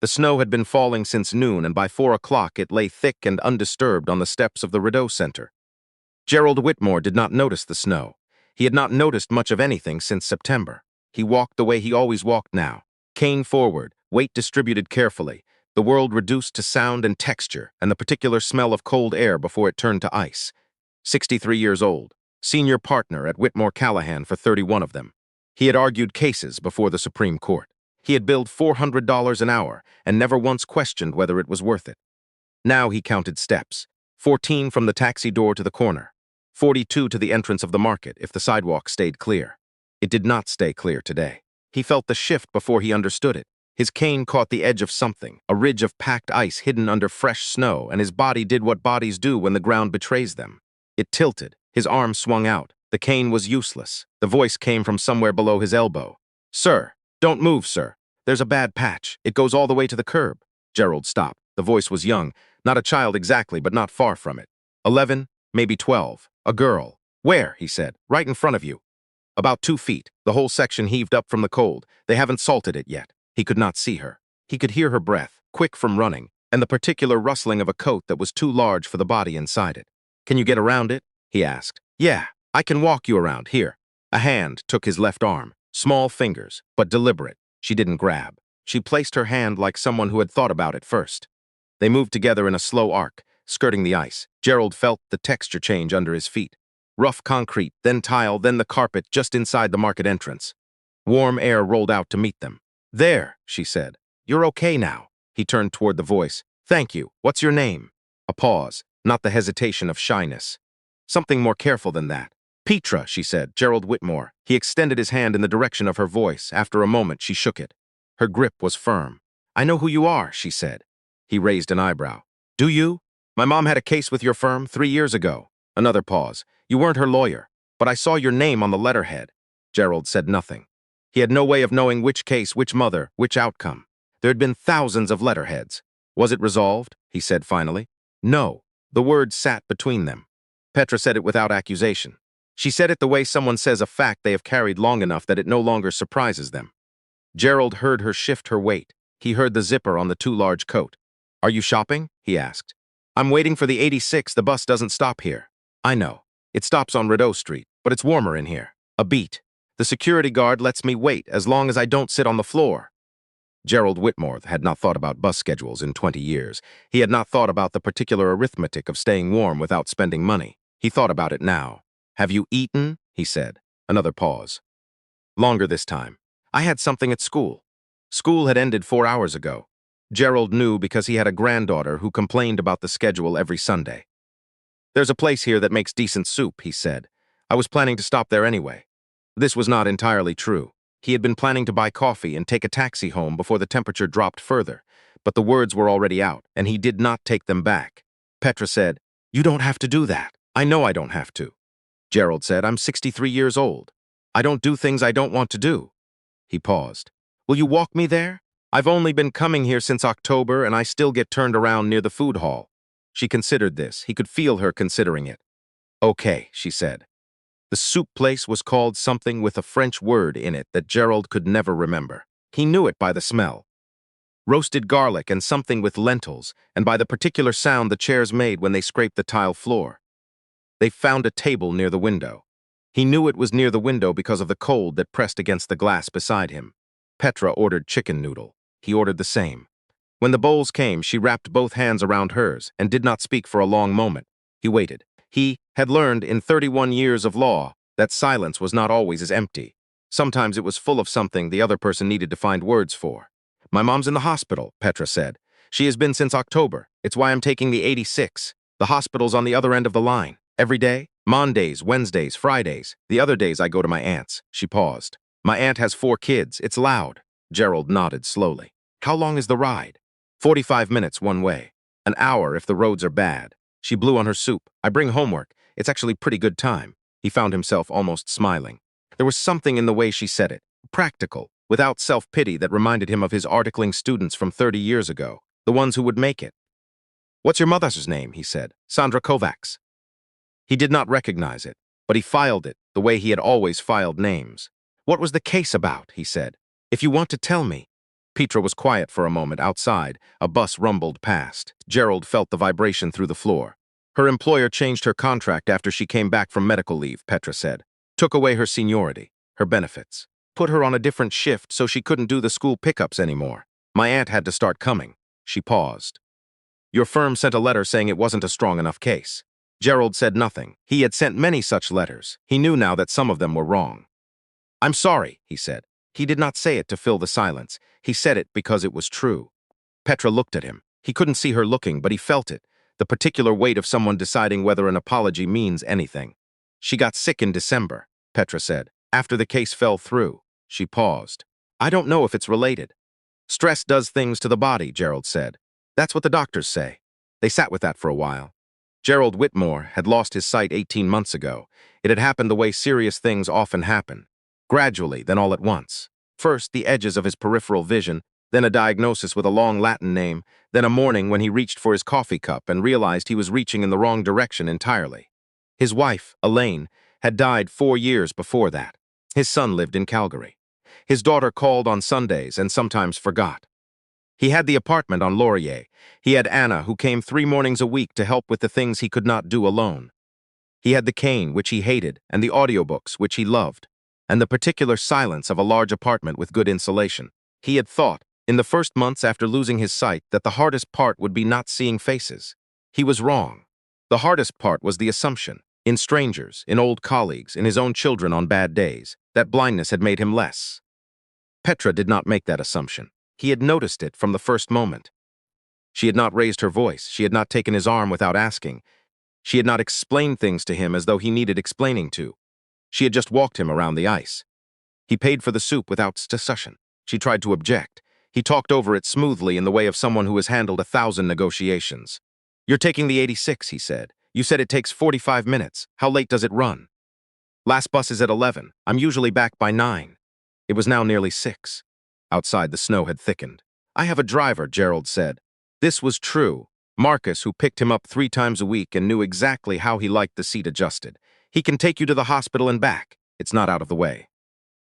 The snow had been falling since noon, and by 4 o'clock it lay thick and undisturbed on the steps of the Rideau Center. Gerald Whitmore did not notice the snow. He had not noticed much of anything since September. He walked the way he always walked now, cane forward, weight distributed carefully, the world reduced to sound and texture and the particular smell of cold air before it turned to ice. 63 years old, senior partner at Whitmore Callahan for 31 of them. He had argued cases before the Supreme Court. He had billed $400 an hour and never once questioned whether it was worth it. Now he counted steps, 14 from the taxi door to the corner, 42 to the entrance of the market if the sidewalk stayed clear. It did not stay clear today. He felt the shift before he understood it. His cane caught the edge of something, a ridge of packed ice hidden under fresh snow, and his body did what bodies do when the ground betrays them. It tilted. His arm swung out. The cane was useless. The voice came from somewhere below his elbow. "Sir, don't move, sir. There's a bad patch. It goes all the way to the curb." Gerald stopped. The voice was young. Not a child exactly, but not far from it. 11, maybe 12. A girl. "Where?" he said. "Right in front of you." About 2 feet. The whole section heaved up from the cold. They haven't salted it yet. He could not see her. He could hear her breath, quick from running, and the particular rustling of a coat that was too large for the body inside it. "Can you get around it?" he asked. "Yeah, I can walk you around. Here." A hand took his left arm. Small fingers, but deliberate. She didn't grab. She placed her hand like someone who had thought about it first. They moved together in a slow arc, skirting the ice. Gerald felt the texture change under his feet. Rough concrete, then tile, then the carpet just inside the market entrance. Warm air rolled out to meet them. "There," she said. "You're okay now." He turned toward the voice. "Thank you. What's your name?" A pause, not the hesitation of shyness. Something more careful than that. "Petra," she said. "Gerald Whitmore." He extended his hand in the direction of her voice. After a moment, she shook it. Her grip was firm. "I know who you are," she said. He raised an eyebrow. "Do you? My mom had a case with your firm 3 years ago." Another pause. "You weren't her lawyer, but I saw your name on the letterhead." Gerald said nothing. He had no way of knowing which case, which mother, which outcome. There had been thousands of letterheads. "Was it resolved?" he said finally. "No." The words sat between them. Petra said it without accusation. She said it the way someone says a fact they have carried long enough that it no longer surprises them. Gerald heard her shift her weight. He heard the zipper on the too large coat. "Are you shopping?" he asked. "I'm waiting for the 86. The bus doesn't stop here." "I know. It stops on Rideau Street, but it's warmer in here." "A beat. The security guard lets me wait as long as I don't sit on the floor." Gerald Whitmore had not thought about bus schedules in 20 years. He had not thought about the particular arithmetic of staying warm without spending money. He thought about it now. "Have you eaten?" he said. Another pause. Longer this time. "I had something at school." School had ended 4 hours ago. Gerald knew because he had a granddaughter who complained about the schedule every Sunday. "There's a place here that makes decent soup," he said. "I was planning to stop there anyway." This was not entirely true. He had been planning to buy coffee and take a taxi home before the temperature dropped further, but the words were already out, and he did not take them back. Petra said, "You don't have to do that." "I know I don't have to." Gerald said, "I'm 63 years old. I don't do things I don't want to do." He paused. "Will you walk me there? I've only been coming here since October, and I still get turned around near the food hall." She considered this. He could feel her considering it. "Okay," she said. The soup place was called something with a French word in it that Gerald could never remember. He knew it by the smell. Roasted garlic and something with lentils, and by the particular sound the chairs made when they scraped the tile floor. They found a table near the window. He knew it was near the window because of the cold that pressed against the glass beside him. Petra ordered chicken noodle. He ordered the same. When the bowls came, she wrapped both hands around hers and did not speak for a long moment. He waited. He had learned in 31 years of law that silence was not always as empty. Sometimes it was full of something the other person needed to find words for. "My mom's in the hospital," Petra said. "She has been since October. It's why I'm taking the 86. The hospital's on the other end of the line. Every day? Mondays, Wednesdays, Fridays. The other days I go to my aunt's." She paused. "My aunt has 4 kids. It's loud." Gerald nodded slowly. "How long is the ride?" 45 minutes one way. An hour if the roads are bad. She blew on her soup. "I bring homework. It's actually pretty good time." He found himself almost smiling. There was something in the way she said it, practical, without self-pity, that reminded him of his articling students from 30 years ago, the ones who would make it. "What's your mother's name?" he said. "Sandra Kovacs." He did not recognize it, but he filed it the way he had always filed names. "What was the case about?" he said. "If you want to tell me." Petra was quiet for a moment. Outside, a bus rumbled past. Gerald felt the vibration through the floor. Her employer changed her contract after she came back from medical leave, Petra said. Took away her seniority, her benefits. Put her on a different shift so she couldn't do the school pickups anymore. My aunt had to start coming. She paused. Your firm sent a letter saying it wasn't a strong enough case. Gerald said nothing. He had sent many such letters. He knew now that some of them were wrong. I'm sorry, he said. He did not say it to fill the silence. He said it because it was true. Petra looked at him. He couldn't see her looking, but he felt it, the particular weight of someone deciding whether an apology means anything. She got sick in December, Petra said. After the case fell through. She paused. I don't know if it's related. Stress does things to the body, Gerald said. That's what the doctors say. They sat with that for a while. Gerald Whitmore had lost his sight 18 months ago. It had happened the way serious things often happen. Gradually, then all at once. First, the edges of his peripheral vision, then a diagnosis with a long Latin name, then a morning when he reached for his coffee cup and realized he was reaching in the wrong direction entirely. His wife, Elaine, had died 4 years before that. His son lived in Calgary. His daughter called on Sundays and sometimes forgot. He had the apartment on Laurier. He had Anna, who came 3 mornings a week to help with the things he could not do alone. He had the cane, which he hated, and the audiobooks, which he loved, and the particular silence of a large apartment with good insulation. He had thought, in the first months after losing his sight, that the hardest part would be not seeing faces. He was wrong. The hardest part was the assumption, in strangers, in old colleagues, in his own children on bad days, that blindness had made him less. Petra did not make that assumption. He had noticed it from the first moment. She had not raised her voice. She had not taken his arm without asking. She had not explained things to him as though he needed explaining to. She had just walked him around the ice. He paid for the soup without discussion. She tried to object. He talked over it smoothly in the way of someone who has handled 1,000 negotiations. You're taking the 86, he said. You said it takes 45 minutes. How late does it run? Last bus is at 11. I'm usually back by 9. It was now nearly 6. Outside, the snow had thickened. I have a driver, Gerald said. This was true. Marcus, who picked him up 3 times a week and knew exactly how he liked the seat adjusted. He can take you to the hospital and back. It's not out of the way.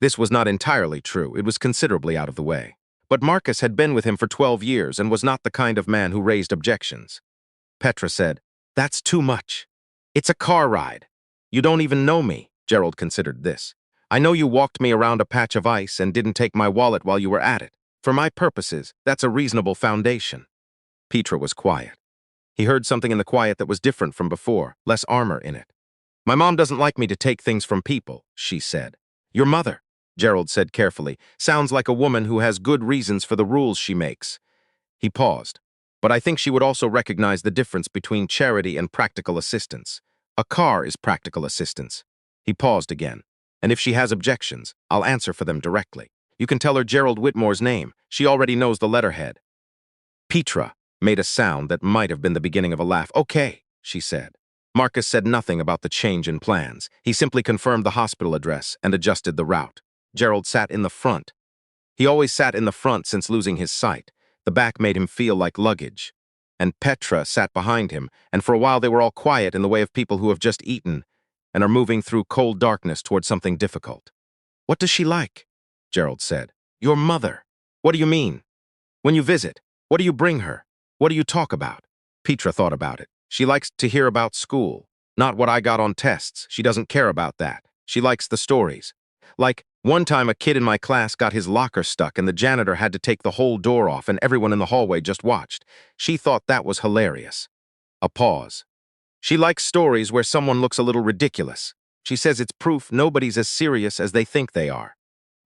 This was not entirely true. It was considerably out of the way. But Marcus had been with him for 12 years and was not the kind of man who raised objections. Petra said, That's too much. It's a car ride. You don't even know me. Gerald considered this. I know you walked me around a patch of ice and didn't take my wallet while you were at it. For my purposes, that's a reasonable foundation. Petra was quiet. He heard something in the quiet that was different from before, less armor in it. My mom doesn't like me to take things from people, she said. Your mother, Gerald said carefully, sounds like a woman who has good reasons for the rules she makes. He paused. But I think she would also recognize the difference between charity and practical assistance. A car is practical assistance. He paused again. And if she has objections, I'll answer for them directly. You can tell her Gerald Whitmore's name. She already knows the letterhead. Petra made a sound that might have been the beginning of a laugh. Okay, she said. Marcus said nothing about the change in plans. He simply confirmed the hospital address and adjusted the route. Gerald sat in the front. He always sat in the front since losing his sight. The back made him feel like luggage. And Petra sat behind him, and for a while they were all quiet in the way of people who have just eaten and are moving through cold darkness toward something difficult. What does she like? Gerald said. Your mother. What do you mean? When you visit, what do you bring her? What do you talk about? Petra thought about it. She likes to hear about school, not what I got on tests. She doesn't care about that. She likes the stories. Like, one time a kid in my class got his locker stuck and the janitor had to take the whole door off and everyone in the hallway just watched. She thought that was hilarious. A pause. She likes stories where someone looks a little ridiculous. She says it's proof nobody's as serious as they think they are.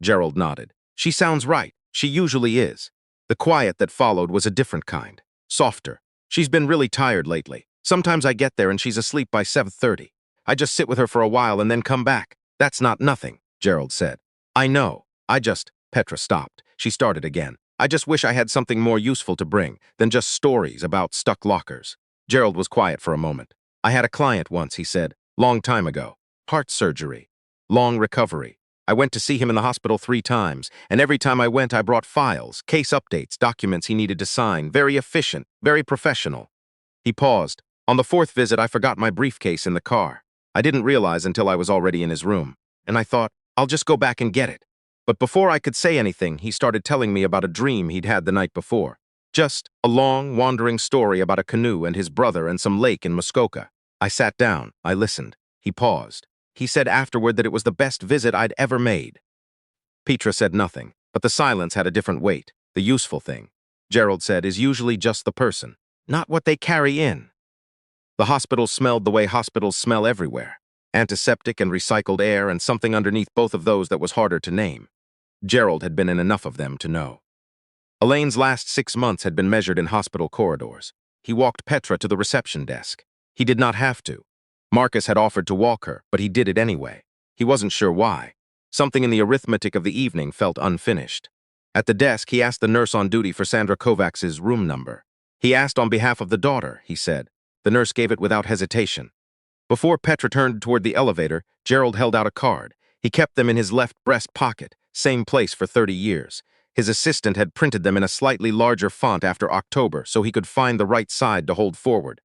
Gerald nodded. She sounds right. She usually is. The quiet that followed was a different kind. Softer. She's been really tired lately. Sometimes I get there and she's asleep by 7:30. I just sit with her for a while and then come back. That's not nothing, Gerald said. I know. Petra stopped. She started again. I just wish I had something more useful to bring than just stories about stuck lockers. Gerald was quiet for a moment. I had a client once, he said. Long time ago. Heart surgery. Long recovery. I went to see him in the hospital 3 times, and every time I went I brought files, case updates, documents he needed to sign. Very efficient, very professional. He paused. On the 4th visit I forgot my briefcase in the car. I didn't realize until I was already in his room, and I thought, I'll just go back and get it. But before I could say anything, he started telling me about a dream he'd had the night before. Just a long, wandering story about a canoe and his brother and some lake in Muskoka. I sat down. I listened. He paused. He said afterward that it was the best visit I'd ever made. Petra said nothing, but the silence had a different weight. The useful thing, Gerald said, is usually just the person, not what they carry in. The hospital smelled the way hospitals smell everywhere. Antiseptic and recycled air and something underneath both of those that was harder to name. Gerald had been in enough of them to know. Elaine's last 6 months had been measured in hospital corridors. He walked Petra to the reception desk. He did not have to. Marcus had offered to walk her, but he did it anyway. He wasn't sure why. Something in the arithmetic of the evening felt unfinished. At the desk, he asked the nurse on duty for Sandra Kovacs's room number. He asked on behalf of the daughter, he said. The nurse gave it without hesitation. Before Petra turned toward the elevator, Gerald held out a card. He kept them in his left breast pocket, same place for 30 years. His assistant had printed them in a slightly larger font after October so he could find the right side to hold forward.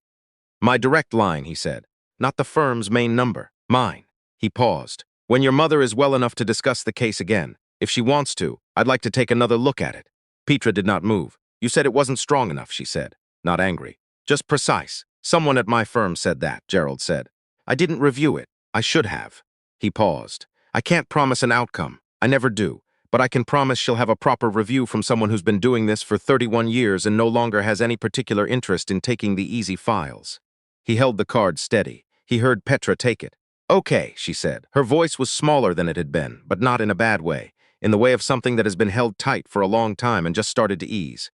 My direct line, he said. Not the firm's main number. Mine. He paused. When your mother is well enough to discuss the case again, if she wants to, I'd like to take another look at it. Petra did not move. You said it wasn't strong enough, she said. Not angry. Just precise. Someone at my firm said that, Gerald said. I didn't review it. I should have. He paused. I can't promise an outcome. I never do. But I can promise she'll have a proper review from someone who's been doing this for 31 years and no longer has any particular interest in taking the easy files. He held the card steady. He heard Petra take it. Okay, she said. Her voice was smaller than it had been, but not in a bad way, in the way of something that has been held tight for a long time and just started to ease.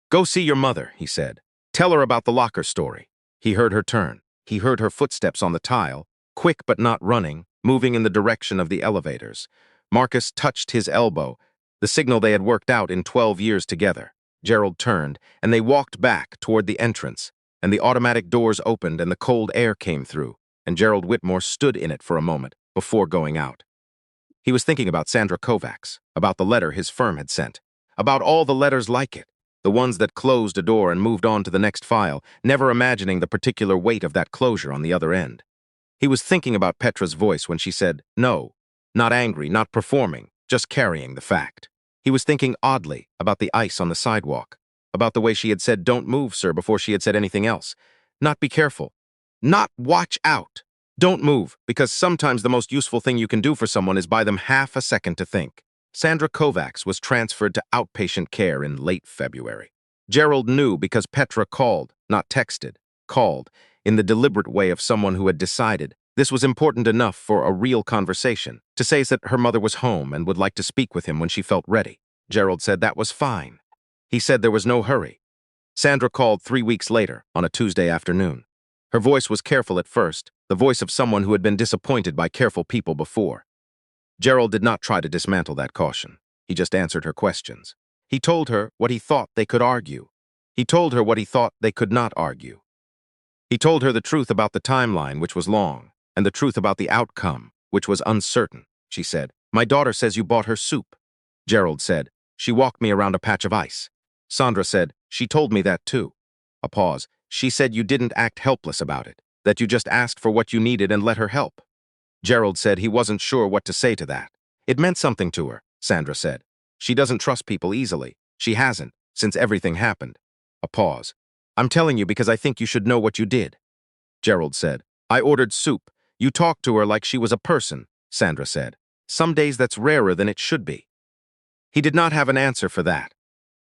Go see your mother, he said. Tell her about the locker story. He heard her turn. He heard her footsteps on the tile, quick but not running, moving in the direction of the elevators. Marcus touched his elbow, the signal they had worked out in 12 years together. Gerald turned, and they walked back toward the entrance, and the automatic doors opened and the cold air came through, and Gerald Whitmore stood in it for a moment before going out. He was thinking about Sandra Kovacs, about the letter his firm had sent, about all the letters like it, the ones that closed a door and moved on to the next file, never imagining the particular weight of that closure on the other end. He was thinking about Petra's voice when she said, no, not angry, not performing, just carrying the fact. He was thinking oddly about the ice on the sidewalk, about the way she had said, don't move, sir, before she had said anything else. Not be careful. Not watch out. Don't move, because sometimes the most useful thing you can do for someone is buy them half a second to think. Sandra Kovacs was transferred to outpatient care in late February. Gerald knew because Petra called, not texted, called, in the deliberate way of someone who had decided this was important enough for a real conversation, to say that her mother was home and would like to speak with him when she felt ready. Gerald said that was fine. He said there was no hurry. Sandra called 3 weeks later, on a Tuesday afternoon. Her voice was careful at first, the voice of someone who had been disappointed by careful people before. Gerald did not try to dismantle that caution. He just answered her questions. He told her what he thought they could argue. He told her what he thought they could not argue. He told her the truth about the timeline, which was long, and the truth about the outcome, which was uncertain. She said, my daughter says you bought her soup. Gerald said, she walked me around a patch of ice. Sandra said, she told me that too. A pause. She said you didn't act helpless about it, that you just asked for what you needed and let her help. Gerald said he wasn't sure what to say to that. It meant something to her, Sandra said. She doesn't trust people easily. She hasn't, since everything happened. A pause. I'm telling you because I think you should know what you did. Gerald said, I ordered soup. You talked to her like she was a person, Sandra said. Some days that's rarer than it should be. He did not have an answer for that.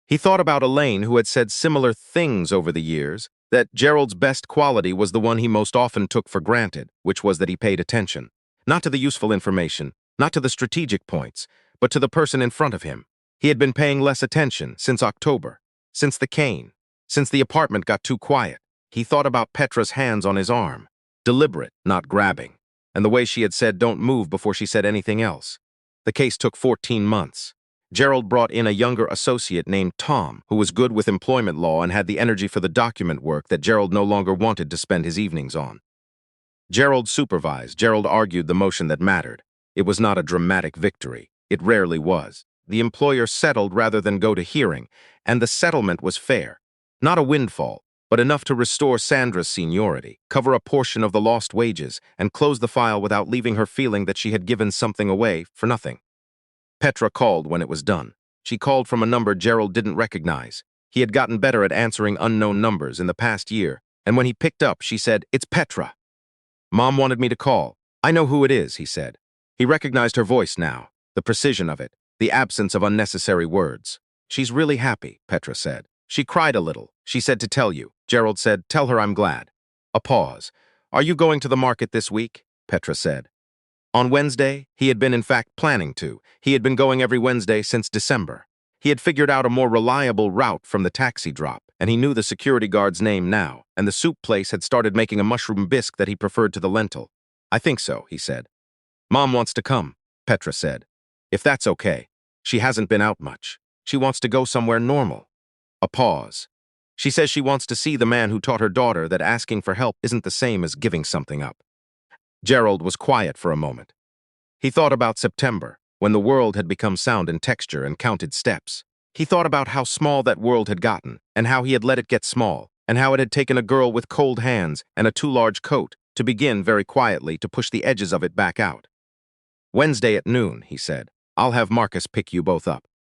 He thought about Elaine, who had said similar things over the years, that Gerald's best quality was the one he most often took for granted, which was that he paid attention. Not to the useful information, not to the strategic points, but to the person in front of him. He had been paying less attention since October, since the cane, since the apartment got too quiet. He thought about Petra's hands on his arm, deliberate, not grabbing, and the way she had said don't move before she said anything else. The case took 14 months. Gerald brought in a younger associate named Tom, who was good with employment law and had the energy for the document work that Gerald no longer wanted to spend his evenings on. Gerald supervised. Gerald argued the motion that mattered. It was not a dramatic victory. It rarely was. The employer settled rather than go to hearing, and the settlement was fair. Not a windfall, but enough to restore Sandra's seniority, cover a portion of the lost wages, and close the file without leaving her feeling that she had given something away for nothing. Petra called when it was done. She called from a number Gerald didn't recognize. He had gotten better at answering unknown numbers in the past year, and when he picked up, she said, "It's Petra." "Mom wanted me to call. I know who it is," he said. He recognized her voice now, the precision of it, the absence of unnecessary words. "She's really happy," Petra said. "She cried a little. She said to tell you." Gerald said, "Tell her I'm glad." A pause. "Are you going to the market this week?" Petra said. On Wednesday, he had been in fact planning to. He had been going every Wednesday since December. He had figured out a more reliable route from the taxi drop, and he knew the security guard's name now, and the soup place had started making a mushroom bisque that he preferred to the lentil. "I think so," he said. "Mom wants to come," Petra said. "If that's okay. She hasn't been out much. She wants to go somewhere normal." A pause. "She says she wants to see the man who taught her daughter that asking for help isn't the same as giving something up." Gerald was quiet for a moment. He thought about September, when the world had become sound and texture and counted steps. He thought about how small that world had gotten, and how he had let it get small, and how it had taken a girl with cold hands and a too large coat to begin very quietly to push the edges of it back out. "Wednesday at noon," he said. "I'll have Marcus pick you both up."